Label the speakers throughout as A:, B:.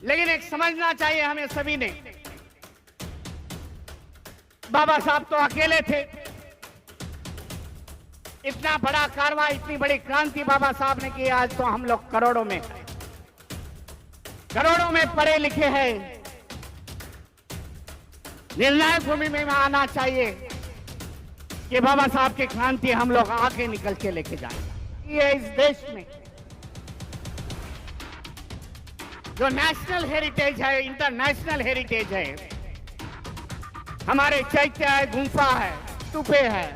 A: लेकिन एक समझना चाहिए हमें सभी ने, बाबा साहब तो अकेले थे। इतना बड़ा कारवां, इतनी बड़ी क्रांति बाबा साहब ने की। आज तो हम लोग करोड़ों में पढ़े लिखे हैं। निर्णायक भूमि में आना चाहिए कि बाबा साहब की क्रांति हम लोग आगे निकल के लेके जाएंगे। ये इस देश में जो नेशनल हेरिटेज है, इंटरनेशनल हेरिटेज है, हमारे चैत्य है, गुफा है, स्तूपे है,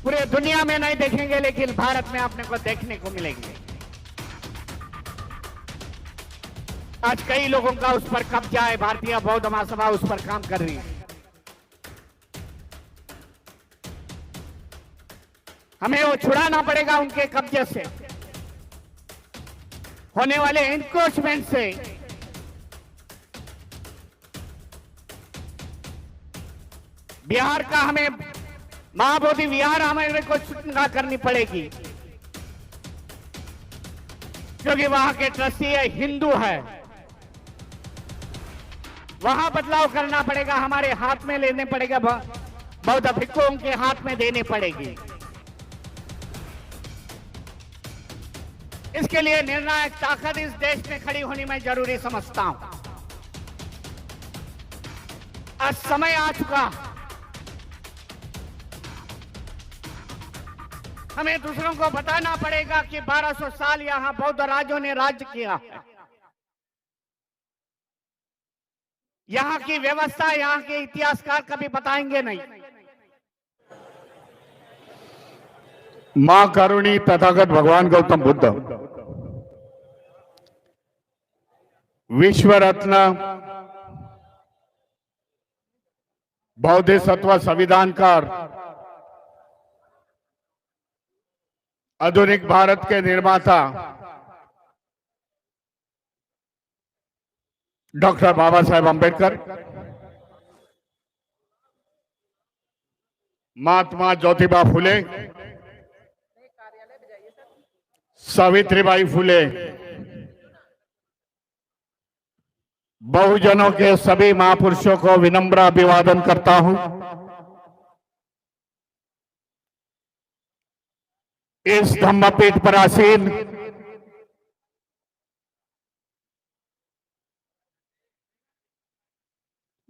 A: पूरे दुनिया में नहीं देखेंगे लेकिन भारत में अपने को देखने को मिलेंगे। आज कई लोगों का उस पर कब्जा है। भारतीय बौद्ध महासभा उस पर काम कर रही है। हमें वो छुड़ाना पड़ेगा उनके कब्जे से, होने वाले एनक्रोचमेंट से। बिहार का हमें महाबोधि विहार हमें को सूचना करनी पड़ेगी, क्योंकि वहां के ट्रस्टी हिंदू है। वहां बदलाव करना पड़ेगा, हमारे हाथ में लेने पड़ेगा, बौद्ध भिक्षुओं के हाथ में देने पड़ेगी। इसके लिए निर्णायक ताकत इस देश में खड़ी होनी मैं जरूरी समझता हूं। आज समय आ चुका, हमें दूसरों को बताना पड़ेगा कि 1200 साल यहां बौद्ध राजों ने राज्य किया है। यहां की व्यवस्था, यहां के इतिहासकार कभी बताएंगे नहीं।
B: मां करुणी तथागत भगवान गौतम बुद्ध, विश्व रत्न, बौद्धिसत्व संविधानकार, आधुनिक भारत के निर्माता डॉक्टर बाबा साहेब अंबेडकर, महात्मा ज्योतिबा फुले, सावित्रीबाई फुले, बहुजनों के सभी महापुरुषों को विनम्र अभिवादन करता हूं। इस धम्मपीठ पर आसीन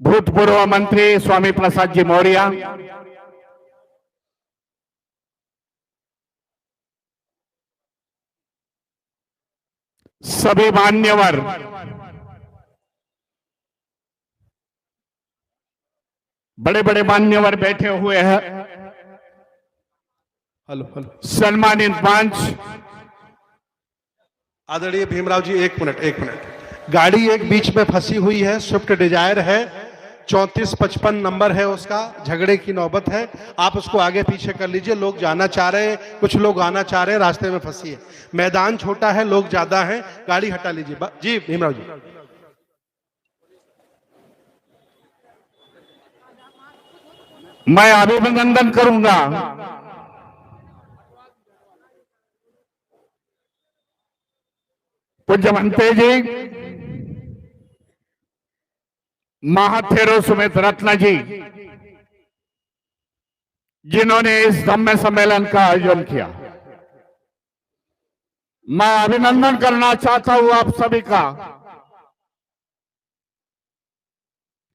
B: भूतपूर्व मंत्री स्वामी प्रसाद जी मौर्य, सभी मान्यवर, बड़े बड़े मान्यवर बैठे हुए हैं।
C: हेलो हेलो,
B: सम्मानित मंच,
C: आदरणीय भीमराव जी, एक मिनट। गाड़ी एक बीच में फंसी हुई है, स्विफ्ट डिजायर है, 3455 नंबर है उसका, झगड़े की नौबत है। आप उसको आगे पीछे कर लीजिए। लोग जाना चाह रहे हैं, कुछ लोग आना चाह रहे हैं, रास्ते में फंसी है। मैदान छोटा है, लोग ज्यादा हैं, गाड़ी हटा लीजिए। जी भीमराव जी।
B: मैं अभिनंदन करूंगा पूज्य महंते जी, महाथेरो सुमित रत्न जी, जिन्होंने इस धम्म सम्मेलन का आयोजन किया। मैं अभिनंदन करना चाहता हूं आप सभी का।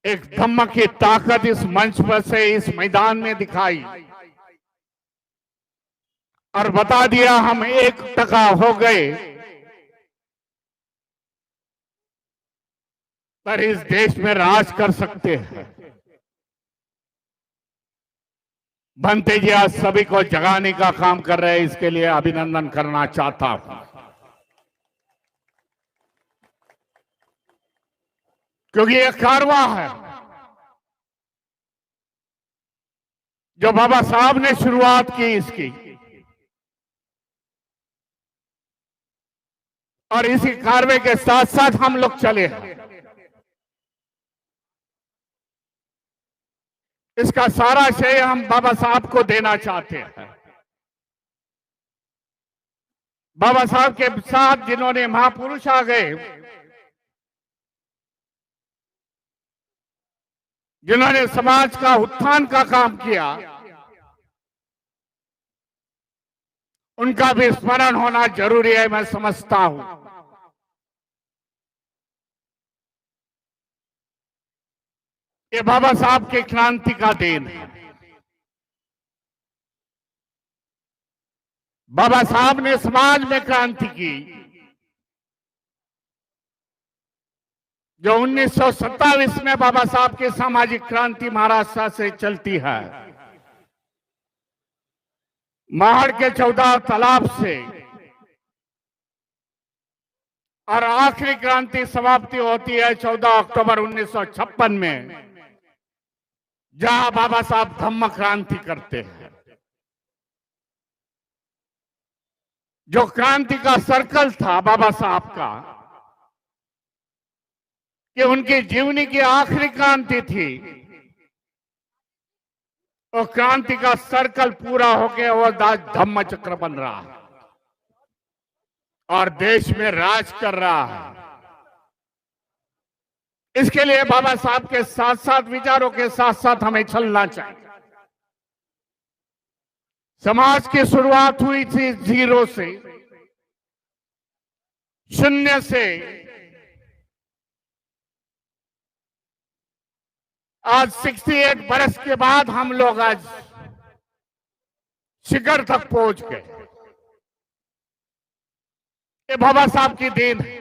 B: एक धम्म की ताकत इस मंच पर से, इस मैदान में दिखाई और बता दिया हम 1% हो गए, पर इस देश में राज कर सकते हैं। बनते जी आज सभी को जगाने का काम कर रहे हैं, इसके लिए अभिनंदन करना चाहता हूं। क्योंकि यह कारवां है जो बाबा साहब ने शुरुआत की इसकी, और इसी कारवे के साथ साथ हम लोग चले हैं। इसका सारा श्रेय हम बाबा साहब को देना चाहते हैं। बाबा साहब के साथ जिन्होंने महापुरुष आ गए, जिन्होंने समाज का उत्थान का काम किया, उनका भी स्मरण होना जरूरी है, मैं समझता हूं। ये बाबा साहब की क्रांति का देन है। बाबा साहब ने समाज में क्रांति की जो 1927 में बाबा साहब की सामाजिक क्रांति महाराष्ट्र से चलती है। महड़ के 14 तालाब से और आखिरी क्रांति समाप्ति होती है 14 अक्टूबर 1956 में, जहां बाबा साहब धम्म क्रांति करते हैं। जो क्रांति का सर्कल था बाबा साहब का, कि उनकी जीवनी की आखिरी क्रांति थी, वो क्रांति का सर्कल पूरा होके वो धम्म चक्र बन रहा है और देश में राज कर रहा है। इसके लिए बाबा साहब के साथ साथ, विचारों के साथ साथ हमें चलना चाहिए। समाज की शुरुआत हुई थी 0 से, 0 से। आज 68 बरस के बाद हम लोग आज शिखर तक पहुंच गए। ये बाबा साहब की देन है,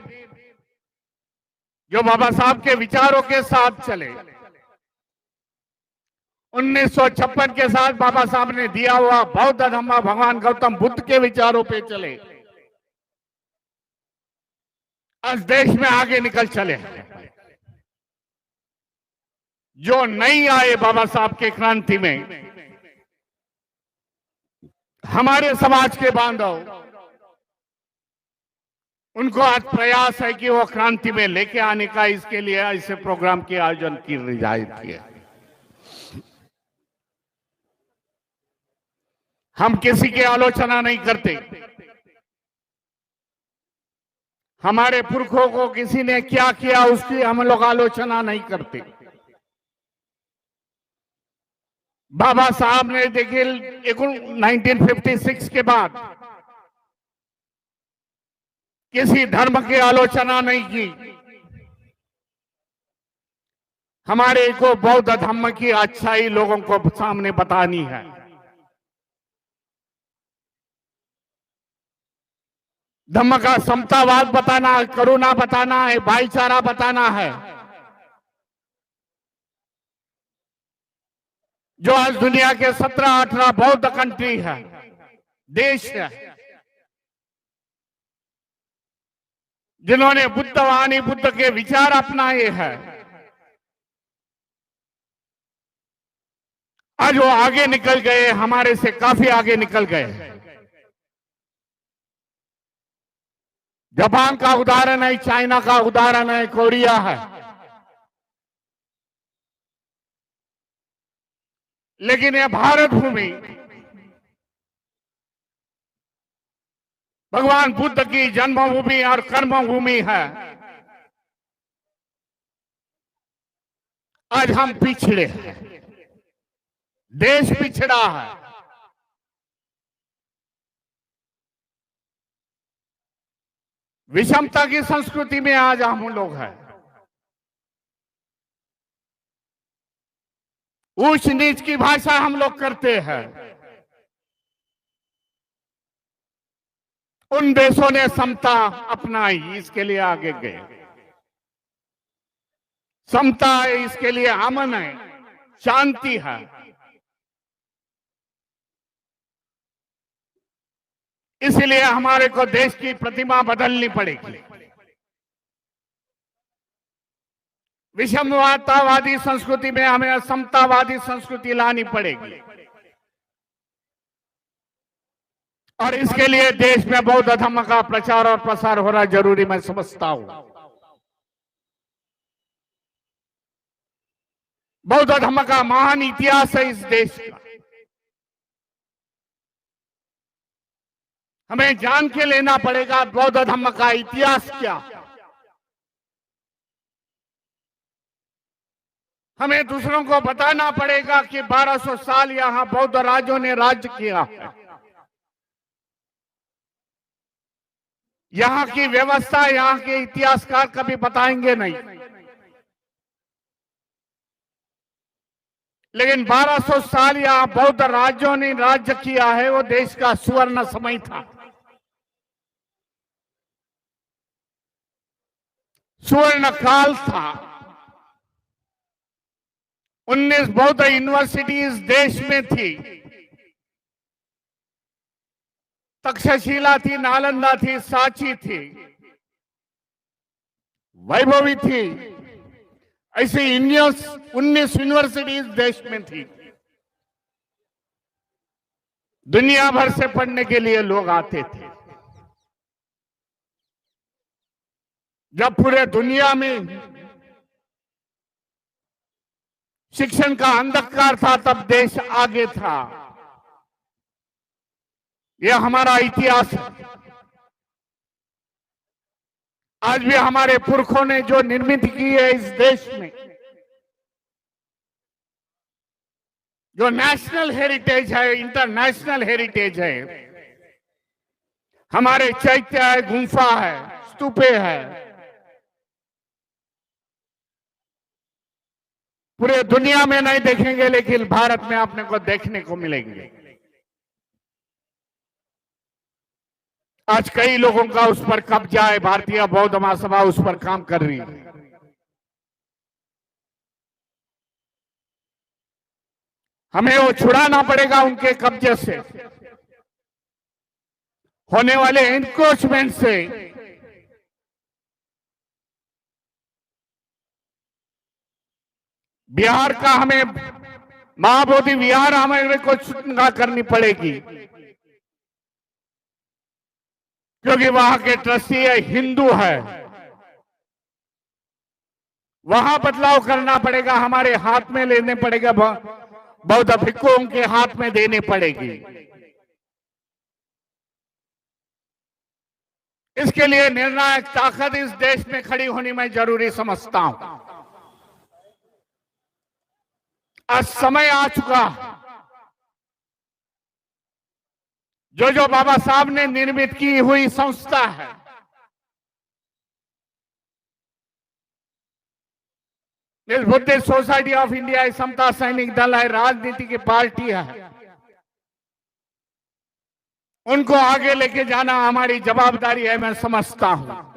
B: जो बाबा साहब के विचारों के साथ चले। 1956 के साथ बाबा साहब ने दिया हुआ बौद्ध धम्म भगवान गौतम बुद्ध के विचारों पे चले, आज देश में आगे निकल चले। जो नहीं आए बाबा साहब के क्रांति में, हमारे समाज के बांधव, उनको आज प्रयास है कि वो क्रांति में लेके आने का। इसके लिए ऐसे प्रोग्राम के आयोजन की जाती है। हम किसी की आलोचना नहीं करते। हमारे पुरखों को किसी ने क्या किया उसकी हम लोग आलोचना नहीं करते। बाबा साहब ने देखिए 1956 के बाद किसी धर्म की आलोचना नहीं की। हमारे को बौद्ध धर्म की अच्छाई लोगों को सामने बतानी है। धर्म का समतावाद बताना है, करुणा बताना है, भाईचारा बताना है। जो आज दुनिया के 17-18 बौद्ध कंट्री है, देश है, जिन्होंने बुद्धवाणी, बुद्ध के विचार अपनाए हैं, आज वो आगे निकल गए, हमारे से काफी आगे निकल गए। जापान का उदाहरण है, चाइना का उदाहरण है, कोरिया है। लेकिन यह भारत भूमि भगवान बुद्ध की जन्मभूमि और कर्मभूमि है। आज हम पिछड़े हैं, देश पिछड़ा है। विषमता की संस्कृति में आज हम लोग हैं। ऊंच नीच की भाषा हम लोग करते हैं। उन देशों ने समता अपनाई, इसके लिए आगे गए। समता है, इसके लिए अमन है, शांति है। इसलिए हमारे को देश की प्रतिमा बदलनी पड़ेगी। विषमतावादी संस्कृति में हमें समतावादी संस्कृति लानी पड़ेगी। और इसके लिए देश में बौद्ध धर्म का प्रचार और प्रसार होना जरूरी मैं समझता हूं। बौद्ध धर्म का महान इतिहास है इस देश का। हमें जान के लेना पड़ेगा बौद्ध धर्म का इतिहास क्या। हमें दूसरों को बताना पड़ेगा कि 1200 साल यहां बौद्ध राजों ने राज्य किया है। यहां की व्यवस्था, यहां के इतिहासकार कभी बताएंगे नहीं, लेकिन 1200 साल यहां बौद्ध राज्यों ने राज्य किया है। वो देश का सुवर्ण समय था, सुवर्ण काल था। 19 बौद्ध यूनिवर्सिटीज देश में थी। तक्षशिला थी, नालंदा थी, सांची थी, वैभवी थी। ऐसी 19 यूनिवर्सिटीज देश में थी। दुनिया भर से पढ़ने के लिए लोग आते थे। जब पूरे दुनिया में शिक्षण का अंधकार था, तब देश आगे था। यह हमारा इतिहास है। आज भी हमारे पुरखों ने जो निर्मित की है इस देश में, जो नेशनल हेरिटेज है, इंटरनेशनल हेरिटेज है, हमारे चैत्य है, गुफा है, स्तूपे है, पूरे दुनिया में नहीं देखेंगे, लेकिन भारत में आपने को देखने को मिलेंगे। आज कई लोगों का उस पर कब्जा है। भारतीय बौद्ध महासभा उस पर काम कर रही है। हमें वो छुड़ाना पड़ेगा उनके कब्जे से, होने वाले एनक्रोचमेंट से। बिहार का हमें महाबोधि विहार हमें को चुनाव करनी पड़ेगी, क्योंकि वहां के ट्रस्टी हिंदू है। वहां बदलाव करना पड़ेगा, हमारे हाथ में लेने पड़ेगा, बौद्ध भिक्षुओं के हाथ में देने पड़ेगी। इसके लिए निर्णायक ताकत इस देश में खड़ी होनी मैं जरूरी समझता हूं। आज समय आ चुका, जो बाबा साहब ने निर्मित की हुई संस्था है, इस बुद्धिस्ट सोसाइटी ऑफ इंडिया, समता सैनिक दल है, राजनीति की पार्टी है, उनको आगे लेके जाना हमारी जवाबदारी है, मैं समझता हूं।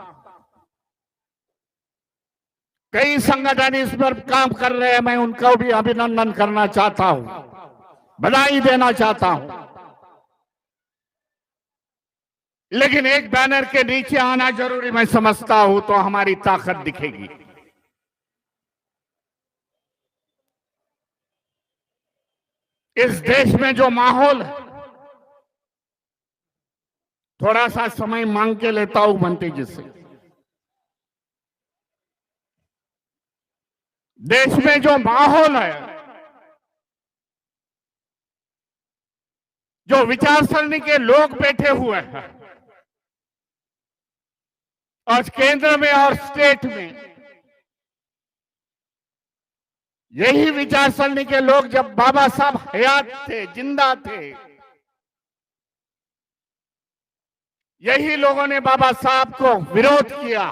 B: कई संगठन इस पर काम कर रहे हैं, मैं उनको भी अभिनंदन करना चाहता हूं, बधाई देना चाहता हूं। लेकिन एक बैनर के नीचे आना जरूरी मैं समझता हूं, तो हमारी ताकत दिखेगी। इस देश में जो माहौल है, थोड़ा सा समय मांग के लेता हूं बंटी जी से। देश में जो माहौल है, जो विचारसरणी के लोग बैठे हुए हैं, और केंद्र में और स्टेट में, यही विचारसरणी के लोग जब बाबा साहब हयात थे, जिंदा थे, यही लोगों ने बाबा साहब को विरोध किया।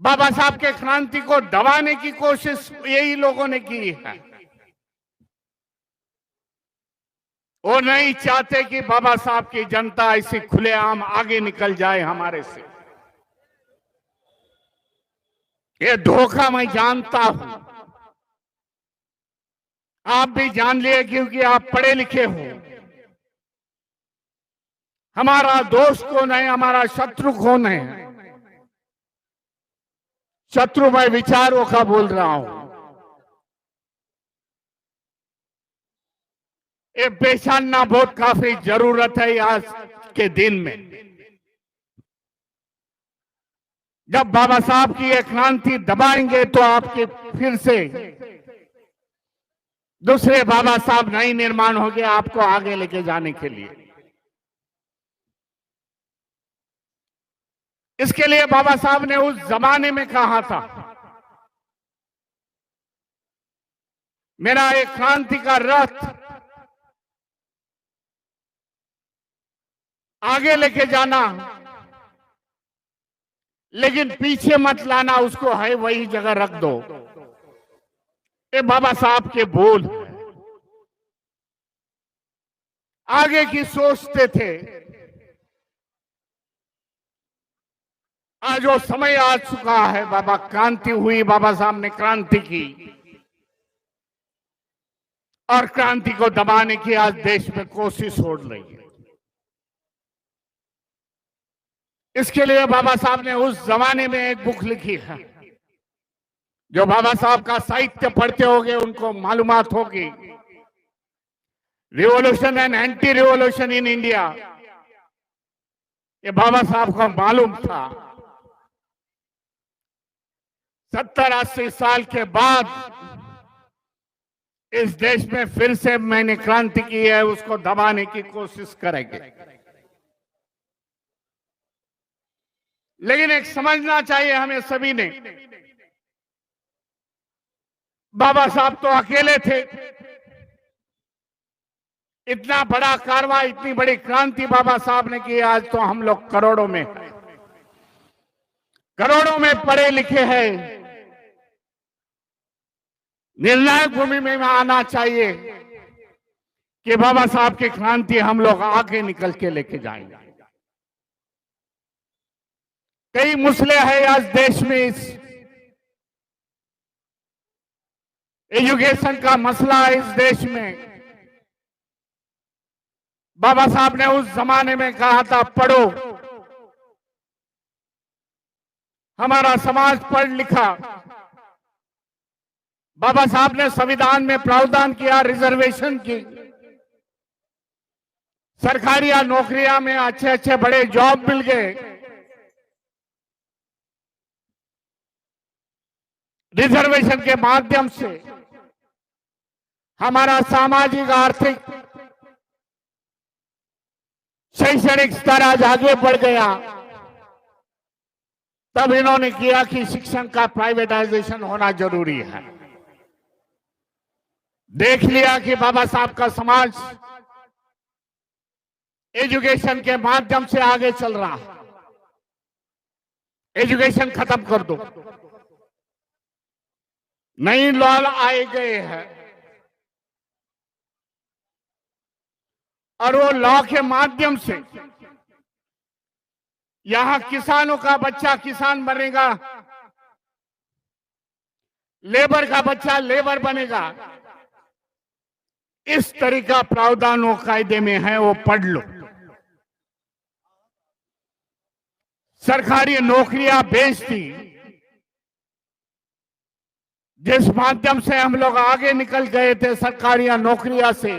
B: बाबा साहब के क्रांति को दबाने की कोशिश यही लोगों ने की है। वो नहीं चाहते कि बाबा साहब की जनता ऐसी खुलेआम आगे निकल जाए हमारे से। ये धोखा मैं जानता हूं, आप भी जान लिए, क्योंकि आप पढ़े लिखे हो। हमारा दोस्त कौन है, हमारा शत्रु कौन है? शत्रु मैं विचारों का बोल रहा हूं। ये पहचानना बहुत काफी जरूरत है आज के दिन में, जब बाबा साहब की ये क्रांति दबाएंगे तो आपके फिर से दूसरे बाबा साहब नहीं निर्माण हो गया आपको आगे लेके जाने के लिए। इसके लिए बाबा साहब ने उस जमाने में कहा था, मेरा एक क्रांति का रथ आगे लेके जाना, लेकिन पीछे मत लाना, उसको है वही जगह रख दो। ये बाबा साहब के बोल आगे की सोचते थे। आज वो समय आ चुका है, बाबा क्रांति हुई, बाबा साहब ने क्रांति की और क्रांति को दबाने की आज देश में कोशिश हो रही है। इसके लिए बाबा साहब ने उस जमाने में एक बुक लिखी है, जो बाबा साहब का साहित्य पढ़ते होंगे उनको मालूमात होगी, revolution and anti revolution in India. ये बाबा साहब को मालूम था 70-80 साल के बाद इस देश में फिर से मैंने क्रांति की है, उसको दबाने की कोशिश करेंगे। लेकिन एक समझना चाहिए हमें सभी ने, बाबा साहब तो अकेले थे। इतना बड़ा कारवां, इतनी बड़ी क्रांति बाबा साहब ने की, आज तो हम लोग करोड़ों में हैं, करोड़ों में पढ़े लिखे हैं। निर्णायक भूमि में आना चाहिए कि बाबा साहब की क्रांति हम लोग आगे निकल के लेके जाएंगे। कई मसले हैं आज देश में, इस एजुकेशन का मसला है इस देश में। बाबा साहब ने उस जमाने में कहा था, पढ़ो, हमारा समाज पढ़ लिखा। बाबा साहब ने संविधान में प्रावधान किया रिजर्वेशन की, सरकारी नौकरियां में अच्छे अच्छे बड़े जॉब मिल गए। रिजर्वेशन के माध्यम से हमारा सामाजिक, आर्थिक, शैक्षणिक स्तर आज आगे बढ़ गया। तब इन्होंने किया कि शिक्षण का प्राइवेटाइजेशन होना जरूरी है। देख लिया कि बाबा साहब का समाज एजुकेशन के माध्यम से आगे चल रहा है, एजुकेशन खत्म कर दो। नई लॉ आए गए हैं और वो लॉ के माध्यम से यहां किसानों का बच्चा किसान बनेगा, लेबर का बच्चा लेबर बनेगा। इस तरीका प्रावधान वो कायदे में है, वो पढ़ लो। सरकारी नौकरियां बेच दी, जिस माध्यम से हम लोग आगे निकल गए थे सरकारी नौकरियां से,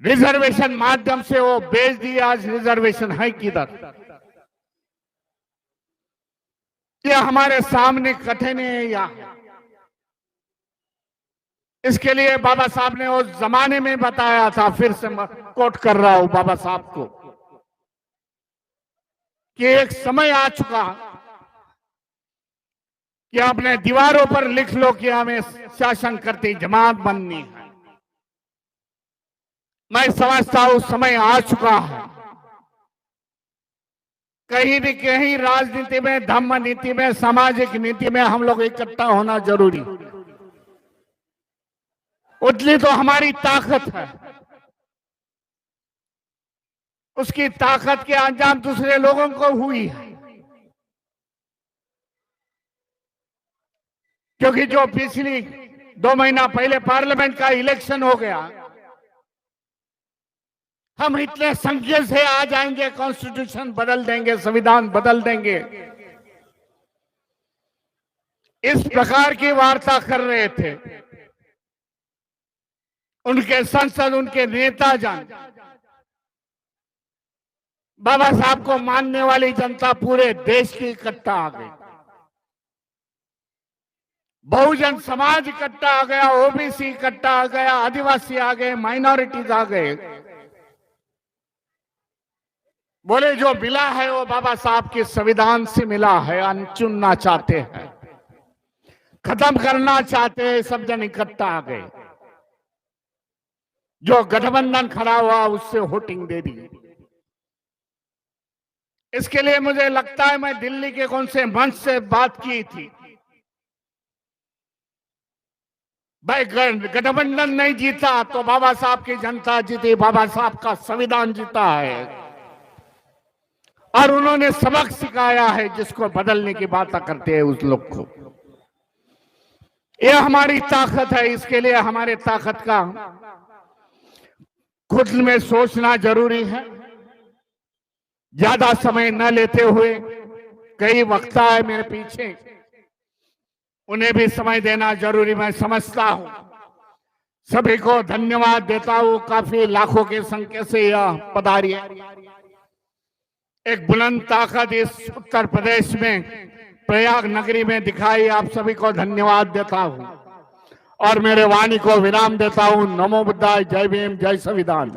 B: रिजर्वेशन माध्यम से वो बेच दी। आज रिजर्वेशन है किधर? ये हमारे सामने कठिन है। या इसके लिए बाबा साहब ने उस जमाने में बताया था, फिर से मैं कोट कर रहा हूं बाबा साहब को, कि एक समय आ चुका कि अपने दीवारों पर लिख लो कि हमें शासन करती जमात बननी है। मैं समझता हूं समय आ चुका है। कहीं न कहीं राजनीति में, धर्म नीति में, सामाजिक नीति में हम लोग इकट्ठा होना जरूरी। उतनी तो हमारी ताकत है, उसकी ताकत के अंजाम दूसरे लोगों को हुई है। क्योंकि जो पिछली 2 महीना पहले पार्लियामेंट का इलेक्शन हो गया, हम इतने संख्या से आ जाएंगे, कॉन्स्टिट्यूशन बदल देंगे, संविधान बदल देंगे, इस प्रकार की वार्ता कर रहे थे उनके संसद, उनके नेता जन। बाबा साहब को मानने वाली जनता पूरे देश की इकट्ठा आ गई। बहुजन समाज इकट्ठा आ गया, ओबीसी इकट्ठा आ गया, आदिवासी आ गए, माइनॉरिटीज आ गए। बोले जो मिला है वो बाबा साहब के संविधान से मिला है, अनचुनना चाहते हैं, खत्म करना चाहते हैं, सब जन इकट्ठा आ गए। जो गठबंधन खड़ा हुआ उससे वोटिंग दे दी। इसके लिए मुझे लगता है मैं दिल्ली के कौन से मंच से बात की थी, भाई गठबंधन नहीं जीता तो बाबा साहब की जनता जीती, बाबा साहब का संविधान जीता है और उन्होंने सबक सिखाया है जिसको बदलने की बात करते हैं उस लोग को। यह हमारी ताकत है, इसके लिए हमारे ताकत का खुद में सोचना जरूरी है। ज्यादा समय न लेते हुए, कई वक्ता है मेरे पीछे, उन्हें भी समय देना जरूरी मैं समझता हूं। सभी को धन्यवाद देता हूं, काफी लाखों की संख्या से यह पधारी है। एक बुलंद ताकत इस उत्तर प्रदेश में प्रयाग नगरी में दिखाई, आप सभी को धन्यवाद देता हूं और मेरे वाणी को विराम देता हूं। नमो बुद्धाय, जय भीम, जय संविधान।